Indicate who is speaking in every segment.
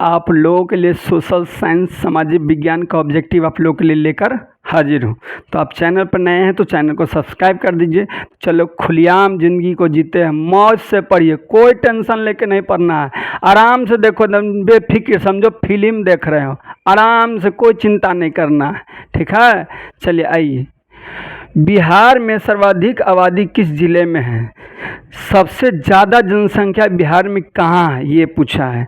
Speaker 1: आप लोगों के लिए सोशल साइंस सामाजिक विज्ञान का ऑब्जेक्टिव आप लोगों के लिए लेकर हाजिर हूँ। तो आप चैनल पर नए हैं तो चैनल को सब्सक्राइब कर दीजिए। चलो खुलेआम ज़िंदगी को जीते हैं, मौज से पढ़िए, कोई टेंशन लेके नहीं पढ़ना है। आराम से देखो, एकदम बेफिक्र, समझो फिल्म देख रहे हो, आराम से, कोई चिंता नहीं करना है, ठीक है। चलिए आइए, बिहार में सर्वाधिक आबादी किस जिले में है? सबसे ज़्यादा जनसंख्या बिहार में कहाँ है ये पूछा है।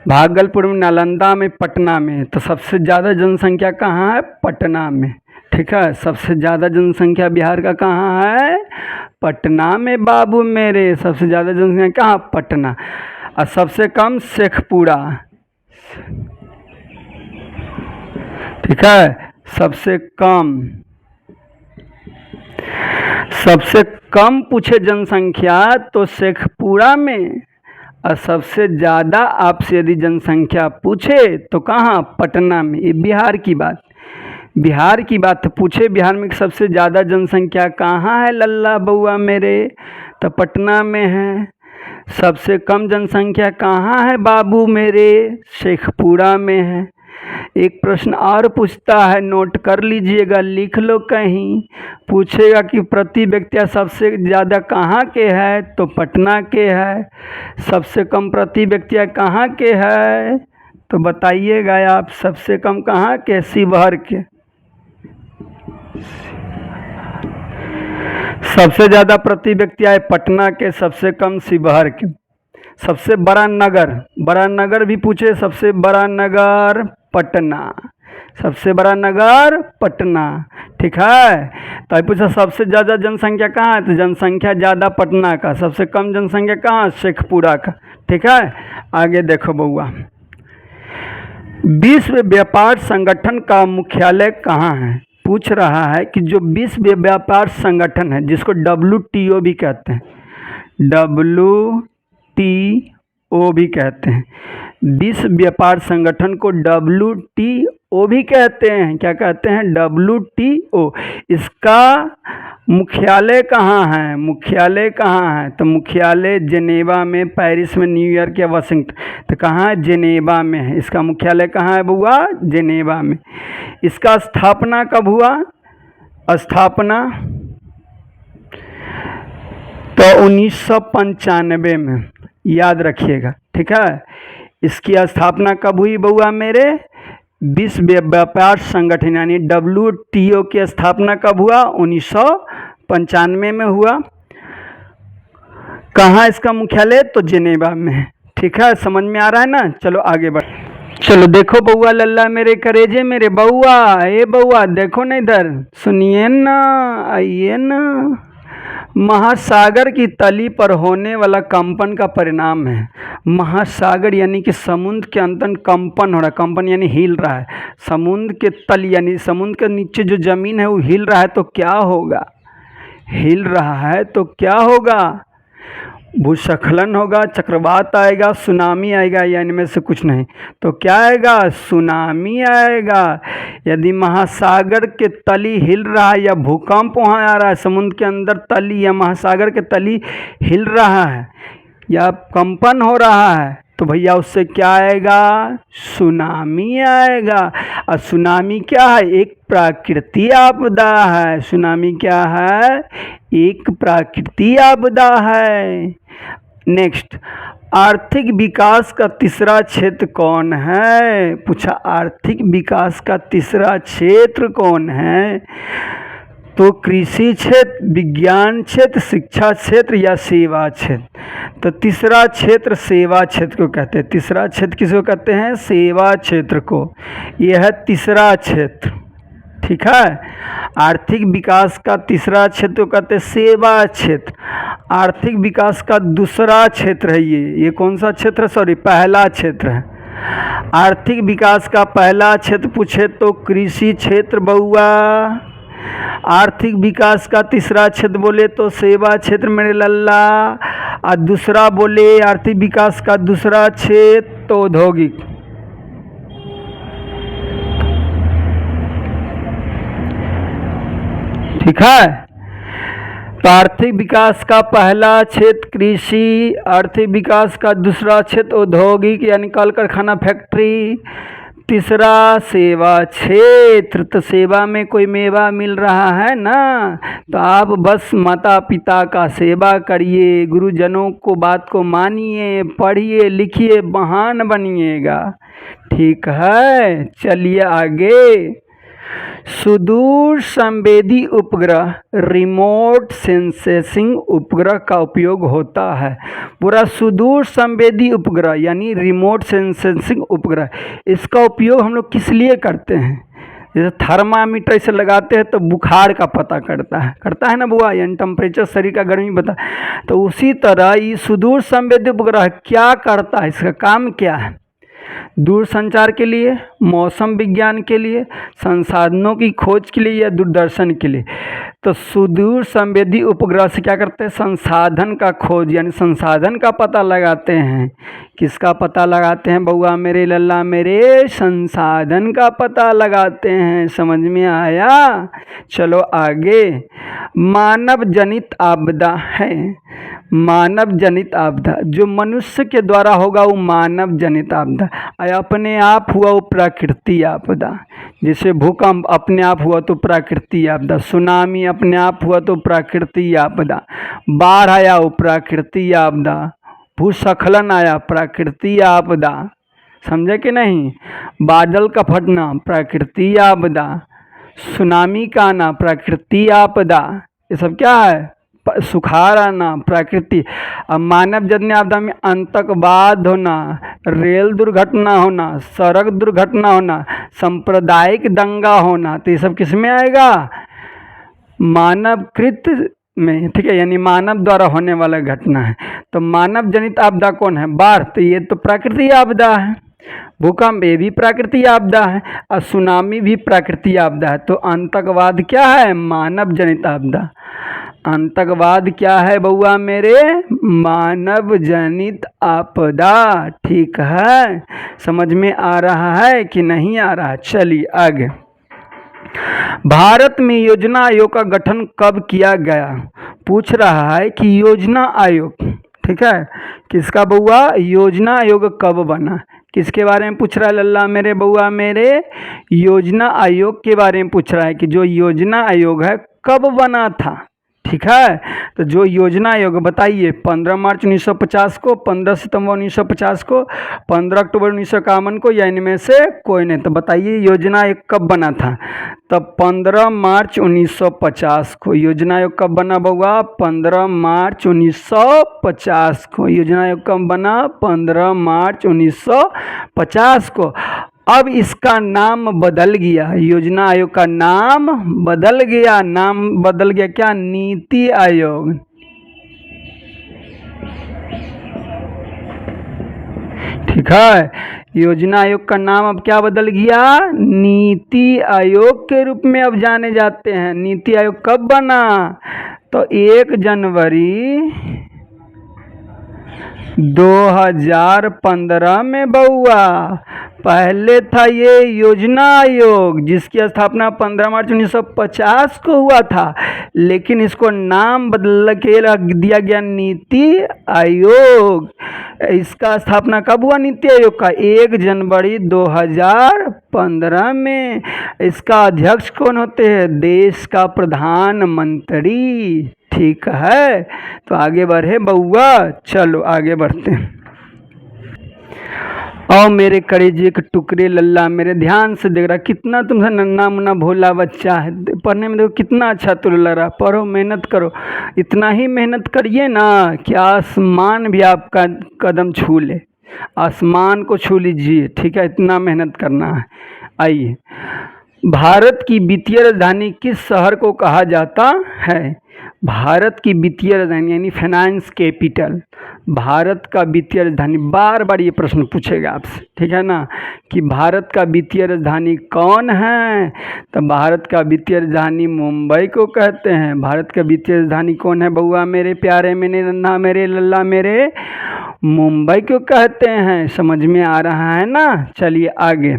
Speaker 1: भागलपुर में, नालंदा में, पटना में। तो सबसे ज़्यादा जनसंख्या कहाँ है? पटना में, ठीक है। सबसे ज़्यादा जनसंख्या बिहार का कहाँ है? पटना में बाबू मेरे। सबसे ज़्यादा जनसंख्या कहाँ? पटना। और सबसे कम शेखपुरा, ठीक है। सबसे कम पूछे जनसंख्या तो शेखपुरा में, और सबसे ज़्यादा आपसे यदि जनसंख्या पूछे तो कहाँ? पटना में। ये बिहार की बात पूछे, बिहार में सबसे ज़्यादा जनसंख्या कहाँ है लल्ला बउआ मेरे? तो पटना में है। सबसे कम जनसंख्या कहाँ है बाबू मेरे? शेखपुरा में है। एक प्रश्न और पूछता है, नोट कर लीजिएगा, लिख लो कहीं। पूछेगा कि प्रति व्यक्ति सबसे ज़्यादा कहाँ के है? तो पटना के है। सबसे कम प्रति व्यक्ति कहाँ के है? तो बताइएगा आप, सबसे कम कहाँ के? शिवहर के। सबसे ज़्यादा प्रति व्यक्ति आए पटना के, सबसे कम शिवहर के। सबसे बड़ा नगर भी पूछे, सबसे बड़ा नगर पटना। सबसे बड़ा नगर पटना, ठीक है। तो पूछा सबसे ज़्यादा जनसंख्या कहाँ है? तो जनसंख्या ज़्यादा पटना का। सबसे कम जनसंख्या कहाँ? शेखपुरा का, ठीक है। आगे देखो बउआ, विश्व व्यापार संगठन का मुख्यालय कहाँ है? पूछ रहा है कि जो विश्व व्यापार संगठन है, जिसको WTO भी कहते हैं, WTO भी कहते हैं, विश्व व्यापार संगठन को WTO भी कहते हैं। क्या कहते हैं? WTO। इसका मुख्यालय कहाँ है? तो मुख्यालय जेनेवा में, पेरिस में, न्यूयॉर्क या वाशिंगटन। तो कहाँ है? जेनेवा में है। इसका मुख्यालय कहाँ है बुआ? जेनेवा में। इसका स्थापना कब हुआ? तो 1995 में, याद रखिएगा, ठीक है। इसकी स्थापना कब हुई बउआ मेरे? विश्व व्यापार संगठन यानी WTO की स्थापना कब हुआ? 1995 में हुआ। कहाँ इसका मुख्यालय? तो जेनेवा में, ठीक है। समझ में आ रहा है ना? चलो आगे बढ़। चलो देखो बउआ लल्ला मेरे करेजे मेरे, बउआ ए बउआ देखो ना इधर, सुनिए ना, आइए ना। महासागर की तली पर होने वाला कंपन का परिणाम है। महासागर यानी कि समुद्र के अंदर कंपन हो रहा है। कंपन यानी हिल रहा है। समुद्र के तल यानी समुद्र के नीचे जो जमीन है वो हिल रहा है, तो क्या होगा? हिल रहा है तो क्या होगा? भूस्खलन होगा, चक्रवात आएगा, सुनामी आएगा, या इनमें से कुछ नहीं। तो क्या आएगा? सुनामी आएगा। यदि महासागर के तली हिल रहा है या भूकंप वहाँ आ रहा है, समुद्र के अंदर तली या महासागर के तली हिल रहा है या कंपन हो रहा है, तो भैया उससे क्या आएगा? सुनामी आएगा। और सुनामी क्या है? एक प्राकृतिक आपदा है। सुनामी क्या है? एक प्राकृतिक आपदा है। नेक्स्ट, आर्थिक विकास का तीसरा क्षेत्र कौन है? पूछा, आर्थिक विकास का तीसरा क्षेत्र कौन है? तो कृषि क्षेत्र, विज्ञान क्षेत्र, शिक्षा क्षेत्र या सेवा क्षेत्र। तो तीसरा क्षेत्र सेवा क्षेत्र को कहते हैं। तीसरा क्षेत्र किसको कहते हैं? सेवा क्षेत्र को। यह है तीसरा क्षेत्र, ठीक है। आर्थिक विकास का तीसरा क्षेत्र को कहते हैं सेवा क्षेत्र। आर्थिक विकास का दूसरा क्षेत्र है ये कौन सा क्षेत्र? सॉरी, पहला क्षेत्र है। आर्थिक विकास का पहला क्षेत्र पूछे तो कृषि क्षेत्र बउआ। आर्थिक विकास का तीसरा क्षेत्र बोले तो सेवा क्षेत्र मेरे लल्ला। और दूसरा बोले आर्थिक विकास का दूसरा क्षेत्र तो औद्योगिक। ठीक है। तो आर्थिक विकास का पहला क्षेत्र कृषि, आर्थिक विकास का दूसरा क्षेत्र औद्योगिक यानी कल कारखाना फैक्ट्री, तीसरा सेवा क्षेत्र। तो सेवा में कोई मेवा मिल रहा है ना, तो आप बस माता पिता का सेवा करिए, गुरुजनों को बात को मानिए, पढ़िए लिखिए, महान बनिएगा। ठीक है, चलिए आगे। सुदूर संवेदी उपग्रह रिमोट सेंसिंग उपग्रह का उपयोग होता है। पूरा सुदूर संवेदी उपग्रह यानी रिमोट सेंसिंग उपग्रह, इसका उपयोग हम लोग किस लिए करते हैं? जैसे थर्मामीटर से लगाते हैं तो बुखार का पता करता है ना बुआ, यानी टेम्परेचर, शरीर का गर्मी बता। तो उसी तरह ये सुदूर संवेदी उपग्रह क्या करता है, इसका काम क्या है? दूर संचार के लिए, मौसम विज्ञान के लिए, संसाधनों की खोज के लिए या दूरदर्शन के लिए। तो सुदूर संवेदी उपग्रह से क्या करते हैं? संसाधन का खोज यानी संसाधन का पता लगाते हैं। किसका पता लगाते हैं बउआ मेरे लल्ला मेरे? संसाधन का पता लगाते हैं। समझ में आया? चलो आगे। मानव जनित आपदा है। मानव जनित आपदा जो मनुष्य के द्वारा होगा वो मानव जनित आपदा, अपने आप हुआ वो प्राकृतिक आपदा। जैसे भूकंप अपने आप हुआ तो प्राकृतिक आपदा, सुनामी अपने आप हुआ तो प्राकृतिक आपदा, बाढ़ आया वो प्राकृतिक आपदा, भूस्खलन आया प्राकृतिक आपदा। समझे कि नहीं? बादल का फटना प्राकृतिक आपदा, सुनामी का आना प्राकृतिक आपदा, ये सब क्या है? सुखाड़ आना प्राकृतिक। अब मानव जन्य आपदा में आतंकवाद होना, रेल दुर्घटना होना, सड़क दुर्घटना होना, सांप्रदायिक दंगा होना, तो ये सब किस में आएगा? मानवकृत में। ठीक है, यानी मानव द्वारा होने वाला घटना है। तो मानव जनित आपदा कौन है? बाढ़, तो ये तो प्राकृतिक आपदा है। भूकंप ये भी प्राकृतिक आपदा है, और सुनामी भी प्राकृतिक आपदा है। तो आतंकवाद क्या है? मानव जनित आपदा। आतंकवाद क्या है बउआ मेरे? मानव जनित आपदा। ठीक है, समझ में आ रहा है कि नहीं आ रहा? चलिए आगे। भारत में योजना आयोग का गठन कब किया गया? पूछ रहा है कि योजना आयोग, ठीक है, किसका बउआ? योजना आयोग कब बना? किसके बारे में पूछ रहा है लल्ला मेरे बउआ मेरे? योजना आयोग के बारे में पूछ रहा है कि जो योजना आयोग है कब बना था। ठीक है, तो जो योजना आयोग बताइए, 15 मार्च 1950 को, 15 सितंबर 1950 को, 15 अक्टूबर 1951 को, या इनमें से कोई नहीं। तो बताइए योजना आयोग कब बना था? तब 15 मार्च 1950 को। योजना आयोग कब बना बउआ? 15 मार्च 1950 को। योजना आयोग कब बना? 15 मार्च 1950 को। अब इसका नाम बदल गया, योजना आयोग का नाम बदल गया। नाम बदल गया क्या? नीति आयोग। ठीक है, योजना आयोग का नाम अब क्या बदल गया? नीति आयोग के रूप में अब जाने जाते हैं। नीति आयोग कब बना? तो 1 जनवरी 2015 में बउआ। पहले था ये योजना आयोग जिसकी स्थापना 15 मार्च 1950 को हुआ था, लेकिन इसको नाम बदल के रख दिया गया नीति आयोग। इसका स्थापना कब हुआ नीति आयोग का? 1 जनवरी 2015 में। इसका अध्यक्ष कौन होते हैं? देश का प्रधानमंत्री। ठीक है, तो आगे बढ़े बउआ। चलो आगे बढ़ते हैं। और मेरे कलेजे के टुकड़े लल्ला मेरे, ध्यान से देख रहा, कितना तुमसे नन्ना मुन्ना भोला बच्चा है। पढ़ने में देखो कितना अच्छा तू लग रहा। पढ़ो, मेहनत करो। इतना ही मेहनत करिए ना कि आसमान भी आपका कदम छू ले। आसमान को छू लीजिए। ठीक है, इतना मेहनत करना है। आइए, भारत की वित्तीय राजधानी किस शहर को कहा जाता है? भारत की वित्तीय राजधानी यानी फाइनेंस कैपिटल। भारत का वित्तीय राजधानी, बार बार ये प्रश्न पूछेगा आपसे, ठीक है ना, कि भारत का वित्तीय राजधानी कौन है? तो भारत का वित्तीय राजधानी मुंबई को कहते हैं। भारत का वित्तीय राजधानी कौन है बउआ मेरे प्यारे मेरे नन्हा मेरे लल्ला मेरे? मुंबई को कहते हैं। समझ में आ रहा है ना? चलिए आगे।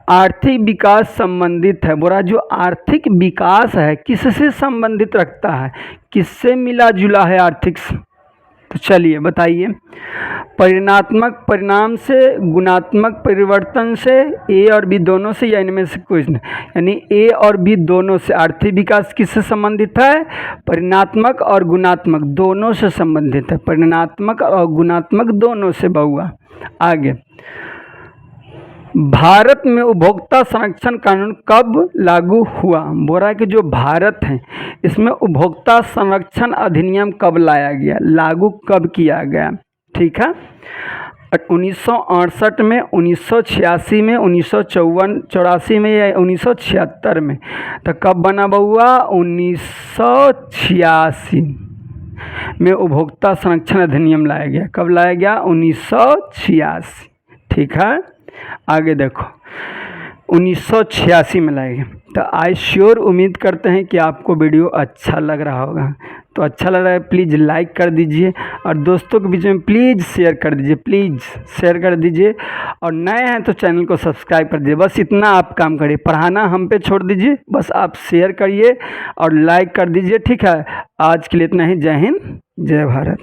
Speaker 1: आर्थिक विकास संबंधित है। बोला जो आर्थिक विकास है किससे संबंधित रखता है, किससे मिला जुला है आर्थिक तो चलिए बताइए। परिणात्मक परिणाम से, गुणात्मक परिवर्तन से, ए और बी दोनों से, या इनमें से कुछ नहीं। यानी ए और बी दोनों से। आर्थिक विकास किससे संबंधित है, परिणात्मक और गुणात्मक दोनों से संबंधित है। परिणात्मक और गुणात्मक दोनों से बहुआ। आगे, भारत में उपभोक्ता संरक्षण कानून कब लागू हुआ। बोल रहा है कि जो भारत है इसमें उपभोक्ता संरक्षण अधिनियम कब लाया गया, लागू कब किया गया। ठीक है, 1968 में, 1986 में, 1984 में, या 1976 में। तो कब बना बउआ, 1986 में उपभोक्ता संरक्षण अधिनियम लाया गया। कब लाया गया, 1986। ठीक है, आगे देखो 1986 में लाएंगे। तो आई श्योर उम्मीद करते हैं कि आपको वीडियो अच्छा लग रहा होगा। तो अच्छा लग रहा है प्लीज़ लाइक कर दीजिए और दोस्तों के बीच में प्लीज़ शेयर कर दीजिए, प्लीज़ शेयर कर दीजिए। और नए हैं तो चैनल को सब्सक्राइब कर दीजिए। बस इतना आप काम करिए, पढ़ाना हम पे छोड़ दीजिए, बस आप शेयर करिए और लाइक कर दीजिए। ठीक है, आज के लिए इतना ही। जय हिंद, जय भारत।